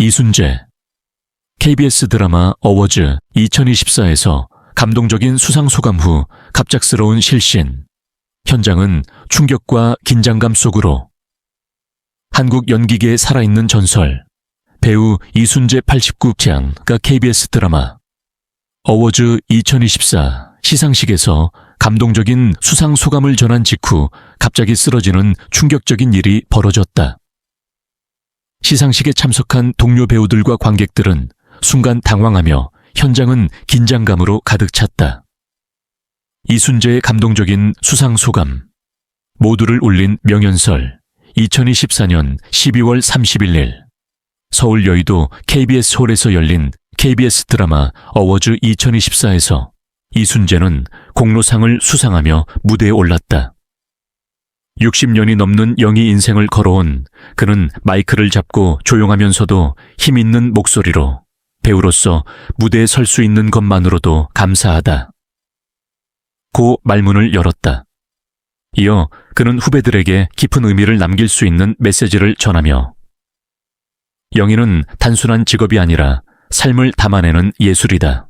이순재. KBS 드라마 어워즈 2024에서 감동적인 수상 소감 후 갑작스러운 실신. 현장은 충격과 긴장감 속으로. 한국 연기계의 살아있는 전설. 배우 이순재 89짱가 KBS 드라마 어워즈 2024 시상식에서 감동적인 수상 소감을 전한 직후 갑자기 쓰러지는 충격적인 일이 벌어졌다. 시상식에 참석한 동료 배우들과 관객들은 순간 당황하며 현장은 긴장감으로 가득 찼다. 이순재의 감동적인 수상 소감. 모두를 울린 명연설. 2024년 12월 31일 서울 여의도 KBS 홀에서 열린 KBS 드라마 어워즈 2024에서 이순재는 공로상을 수상하며 무대에 올랐다. 60년이 넘는 연기 인생을 걸어온 그는 마이크를 잡고 조용하면서도 힘있는 목소리로 배우로서 무대에 설 수 있는 것만으로도 감사하다. 고 말문을 열었다. 이어 그는 후배들에게 깊은 의미를 남길 수 있는 메시지를 전하며 연기는 단순한 직업이 아니라 삶을 담아내는 예술이다.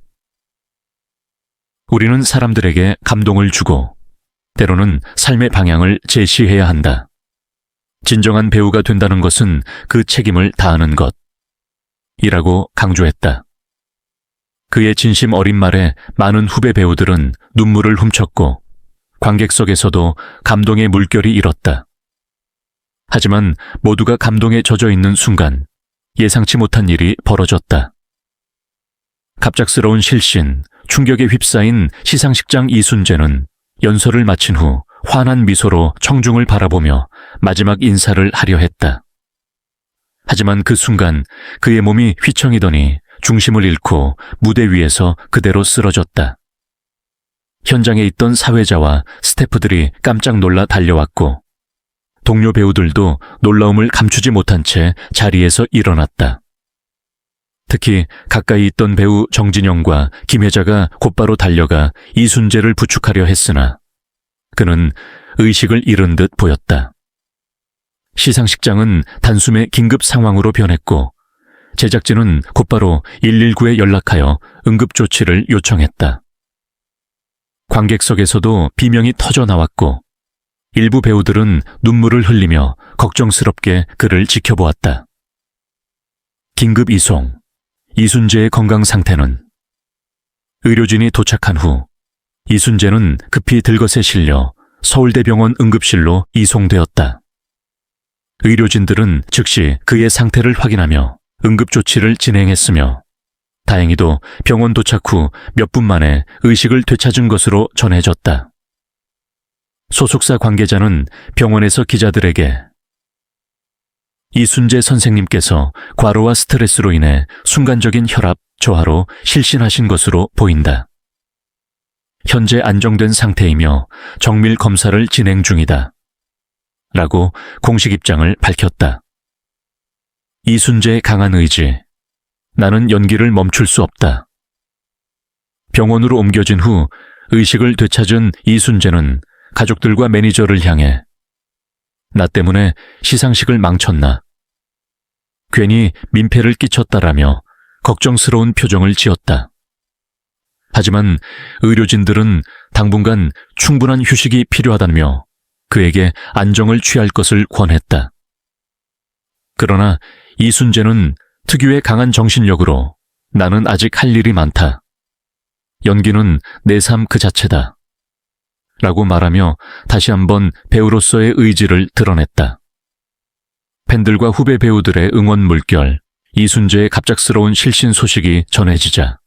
우리는 사람들에게 감동을 주고 때로는 삶의 방향을 제시해야 한다. 진정한 배우가 된다는 것은 그 책임을 다하는 것. 이라고 강조했다. 그의 진심 어린 말에 많은 후배 배우들은 눈물을 훔쳤고 관객석에서도 감동의 물결이 일었다. 하지만 모두가 감동에 젖어 있는 순간 예상치 못한 일이 벌어졌다. 갑작스러운 실신, 충격에 휩싸인 시상식장 이순재는 연설을 마친 후 환한 미소로 청중을 바라보며 마지막 인사를 하려 했다. 하지만 그 순간 그의 몸이 휘청이더니 중심을 잃고 무대 위에서 그대로 쓰러졌다. 현장에 있던 사회자와 스태프들이 깜짝 놀라 달려왔고 동료 배우들도 놀라움을 감추지 못한 채 자리에서 일어났다. 특히 가까이 있던 배우 정진영과 김혜자가 곧바로 달려가 이순재를 부축하려 했으나 그는 의식을 잃은 듯 보였다. 시상식장은 단숨에 긴급 상황으로 변했고 제작진은 곧바로 119에 연락하여 응급조치를 요청했다. 관객석에서도 비명이 터져 나왔고 일부 배우들은 눈물을 흘리며 걱정스럽게 그를 지켜보았다. 긴급 이송. 이순재의 건강 상태는? 의료진이 도착한 후 이순재는 급히 들것에 실려 서울대병원 응급실로 이송되었다. 의료진들은 즉시 그의 상태를 확인하며 응급조치를 진행했으며 다행히도 병원 도착 후 몇 분 만에 의식을 되찾은 것으로 전해졌다. 소속사 관계자는 병원에서 기자들에게 이순재 선생님께서 과로와 스트레스로 인해 순간적인 혈압 저하로 실신하신 것으로 보인다. 현재 안정된 상태이며 정밀 검사를 진행 중이다. 라고 공식 입장을 밝혔다. 이순재의 강한 의지. 나는 연기를 멈출 수 없다. 병원으로 옮겨진 후 의식을 되찾은 이순재는 가족들과 매니저를 향해 나 때문에 시상식을 망쳤나? 괜히 민폐를 끼쳤다라며 걱정스러운 표정을 지었다. 하지만 의료진들은 당분간 충분한 휴식이 필요하다며 그에게 안정을 취할 것을 권했다. 그러나 이순재는 특유의 강한 정신력으로 나는 아직 할 일이 많다. 연기는 내 삶 그 자체다. 라고 말하며 다시 한번 배우로서의 의지를 드러냈다. 팬들과 후배 배우들의 응원 물결, 이순재의 갑작스러운 실신 소식이 전해지자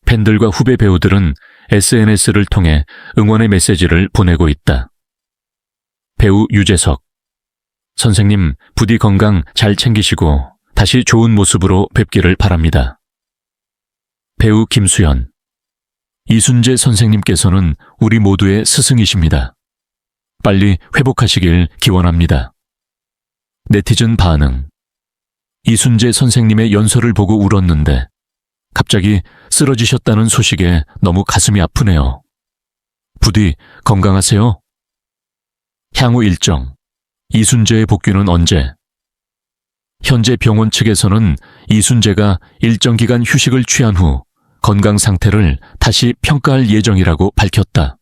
팬들과 후배 배우들은 SNS를 통해 응원의 메시지를 보내고 있다. 배우 유재석. 선생님, 부디 건강 잘 챙기시고 다시 좋은 모습으로 뵙기를 바랍니다. 배우 김수연. 이순재 선생님께서는 우리 모두의 스승이십니다. 빨리 회복하시길 기원합니다. 네티즌 반응. 이순재 선생님의 연설을 보고 울었는데 갑자기 쓰러지셨다는 소식에 너무 가슴이 아프네요. 부디 건강하세요. 향후 일정. 이순재의 복귀는 언제? 현재 병원 측에서는 이순재가 일정 기간 휴식을 취한 후 건강 상태를 다시 평가할 예정이라고 밝혔다.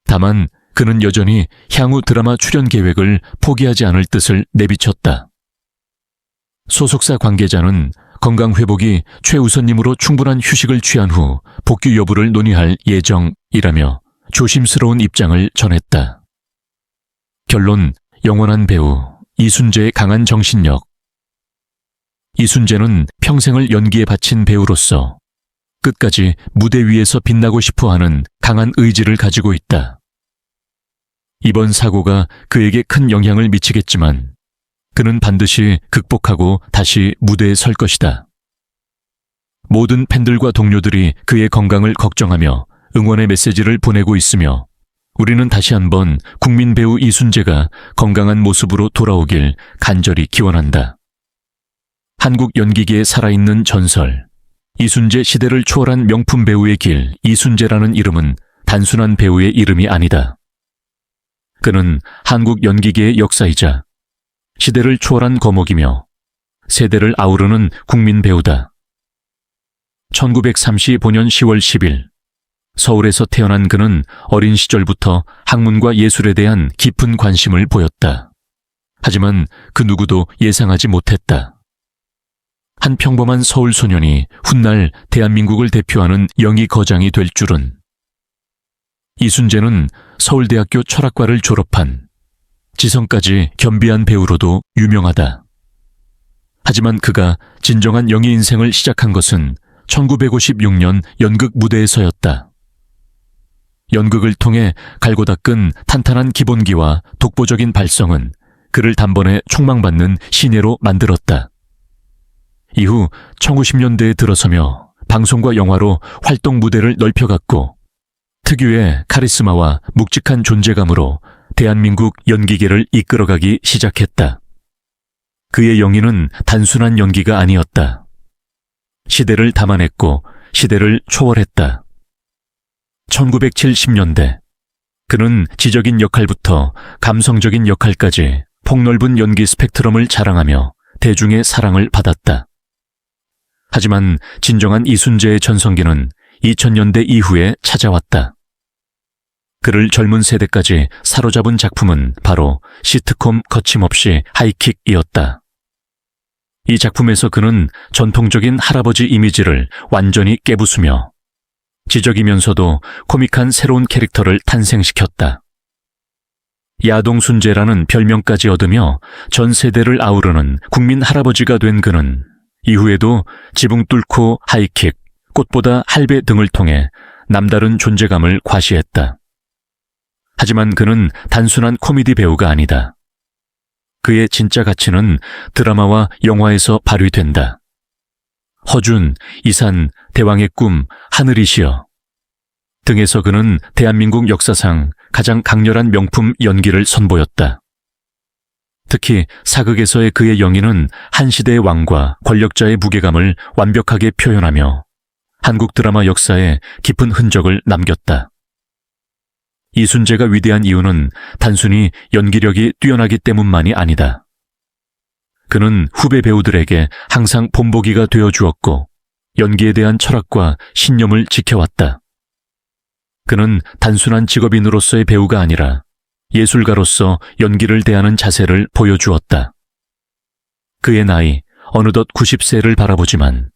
다만 그는 여전히 향후 드라마 출연 계획을 포기하지 않을 뜻을 내비쳤다. 소속사 관계자는 건강 회복이 최우선임으로 충분한 휴식을 취한 후 복귀 여부를 논의할 예정이라며 조심스러운 입장을 전했다. 결론, 영원한 배우 이순재의 강한 정신력. 이순재는 평생을 연기에 바친 배우로서 끝까지 무대 위에서 빛나고 싶어하는 강한 의지를 가지고 있다. 이번 사고가 그에게 큰 영향을 미치겠지만 그는 반드시 극복하고 다시 무대에 설 것이다. 모든 팬들과 동료들이 그의 건강을 걱정하며 응원의 메시지를 보내고 있으며 우리는 다시 한번 국민 배우 이순재가 건강한 모습으로 돌아오길 간절히 기원한다. 한국 연기계에 살아있는 전설, 이순재 시대를 초월한 명품 배우의 길 이순재라는 이름은 단순한 배우의 이름이 아니다. 그는 한국 연기계의 역사이자 시대를 초월한 거목이며 세대를 아우르는 국민 배우다. 1935년 10월 10일 서울에서 태어난 그는 어린 시절부터 학문과 예술에 대한 깊은 관심을 보였다. 하지만 그 누구도 예상하지 못했다. 한 평범한 서울 소년이 훗날 대한민국을 대표하는 영희 거장이 될 줄은. 이순재는 서울대학교 철학과를 졸업한 지성까지 겸비한 배우로도 유명하다. 하지만 그가 진정한 영희 인생을 시작한 것은 1956년 연극 무대에서였다. 연극을 통해 갈고 닦은 탄탄한 기본기와 독보적인 발성은 그를 단번에 촉망받는 신예로 만들었다. 이후 1950년대에 들어서며 방송과 영화로 활동 무대를 넓혀갔고 특유의 카리스마와 묵직한 존재감으로 대한민국 연기계를 이끌어가기 시작했다. 그의 영희는 단순한 연기가 아니었다. 시대를 담아냈고 시대를 초월했다. 1970년대 그는 지적인 역할부터 감성적인 역할까지 폭넓은 연기 스펙트럼을 자랑하며 대중의 사랑을 받았다. 하지만 진정한 이순재의 전성기는 2000년대 이후에 찾아왔다. 그를 젊은 세대까지 사로잡은 작품은 바로 시트콤 거침없이 하이킥이었다. 이 작품에서 그는 전통적인 할아버지 이미지를 완전히 깨부수며 지적이면서도 코믹한 새로운 캐릭터를 탄생시켰다. 야동순재라는 별명까지 얻으며 전 세대를 아우르는 국민 할아버지가 된 그는 이후에도 지붕 뚫고 하이킥, 꽃보다 할배 등을 통해 남다른 존재감을 과시했다. 하지만 그는 단순한 코미디 배우가 아니다. 그의 진짜 가치는 드라마와 영화에서 발휘된다. 허준, 이산, 대왕의 꿈, 하늘이시여 등에서 그는 대한민국 역사상 가장 강렬한 명품 연기를 선보였다. 특히 사극에서의 그의 영희는 한 시대의 왕과 권력자의 무게감을 완벽하게 표현하며 한국 드라마 역사에 깊은 흔적을 남겼다. 이순재가 위대한 이유는 단순히 연기력이 뛰어나기 때문만이 아니다. 그는 후배 배우들에게 항상 본보기가 되어 주었고 연기에 대한 철학과 신념을 지켜왔다. 그는 단순한 직업인으로서의 배우가 아니라 예술가로서 연기를 대하는 자세를 보여주었다. 그의 나이 어느덧 90세를 바라보지만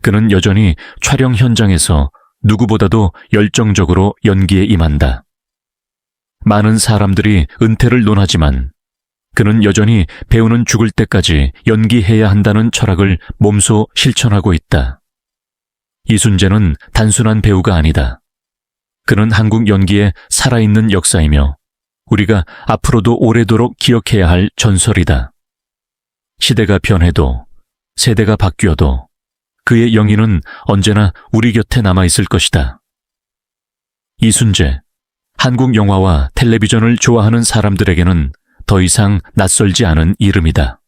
그는 여전히 촬영 현장에서 누구보다도 열정적으로 연기에 임한다. 많은 사람들이 은퇴를 논하지만 그는 여전히 배우는 죽을 때까지 연기해야 한다는 철학을 몸소 실천하고 있다. 이순재는 단순한 배우가 아니다. 그는 한국 연기의 살아있는 역사이며 우리가 앞으로도 오래도록 기억해야 할 전설이다. 시대가 변해도 세대가 바뀌어도 그의 영희는 언제나 우리 곁에 남아있을 것이다. 이순재, 한국 영화와 텔레비전을 좋아하는 사람들에게는 더 이상 낯설지 않은 이름이다.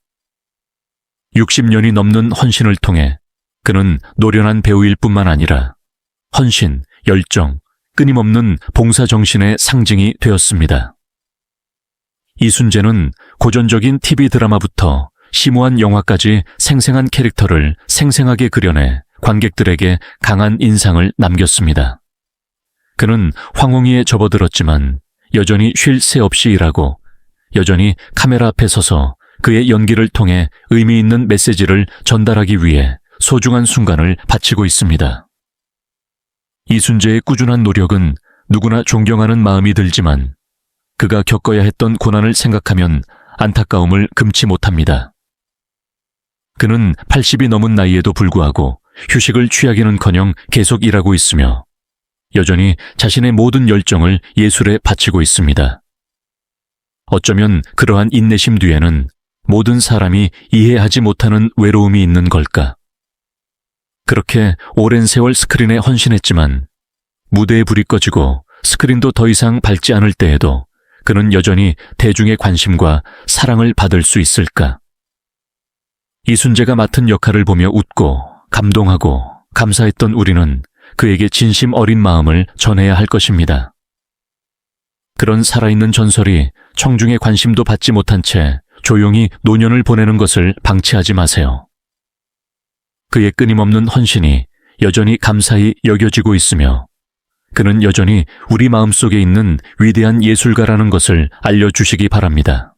60년이 넘는 헌신을 통해 그는 노련한 배우일 뿐만 아니라 헌신, 열정, 끊임없는 봉사정신의 상징이 되었습니다. 이순재는 고전적인 TV 드라마부터 심오한 영화까지 생생한 캐릭터를 생생하게 그려내 관객들에게 강한 인상을 남겼습니다. 그는 황홍이에 접어들었지만 여전히 쉴 새 없이 일하고 여전히 카메라 앞에 서서 그의 연기를 통해 의미 있는 메시지를 전달하기 위해 소중한 순간을 바치고 있습니다. 이순재의 꾸준한 노력은 누구나 존경하는 마음이 들지만 그가 겪어야 했던 고난을 생각하면 안타까움을 금치 못합니다. 그는 80이 넘은 나이에도 불구하고 휴식을 취하기는커녕 계속 일하고 있으며 여전히 자신의 모든 열정을 예술에 바치고 있습니다. 어쩌면 그러한 인내심 뒤에는 모든 사람이 이해하지 못하는 외로움이 있는 걸까? 그렇게 오랜 세월 스크린에 헌신했지만 무대에 불이 꺼지고 스크린도 더 이상 밝지 않을 때에도 그는 여전히 대중의 관심과 사랑을 받을 수 있을까? 이순재가 맡은 역할을 보며 웃고 감동하고 감사했던 우리는 그에게 진심 어린 마음을 전해야 할 것입니다. 그런 살아있는 전설이 청중의 관심도 받지 못한 채 조용히 노년을 보내는 것을 방치하지 마세요. 그의 끊임없는 헌신이 여전히 감사히 여겨지고 있으며 그는 여전히 우리 마음속에 있는 위대한 예술가라는 것을 알려주시기 바랍니다.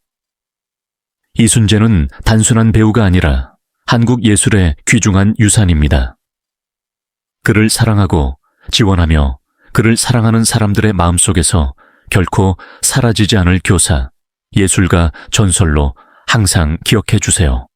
이순재는 단순한 배우가 아니라 한국 예술의 귀중한 유산입니다. 그를 사랑하고 지원하며 그를 사랑하는 사람들의 마음속에서 결코 사라지지 않을 교사, 예술가 전설로 항상 기억해 주세요.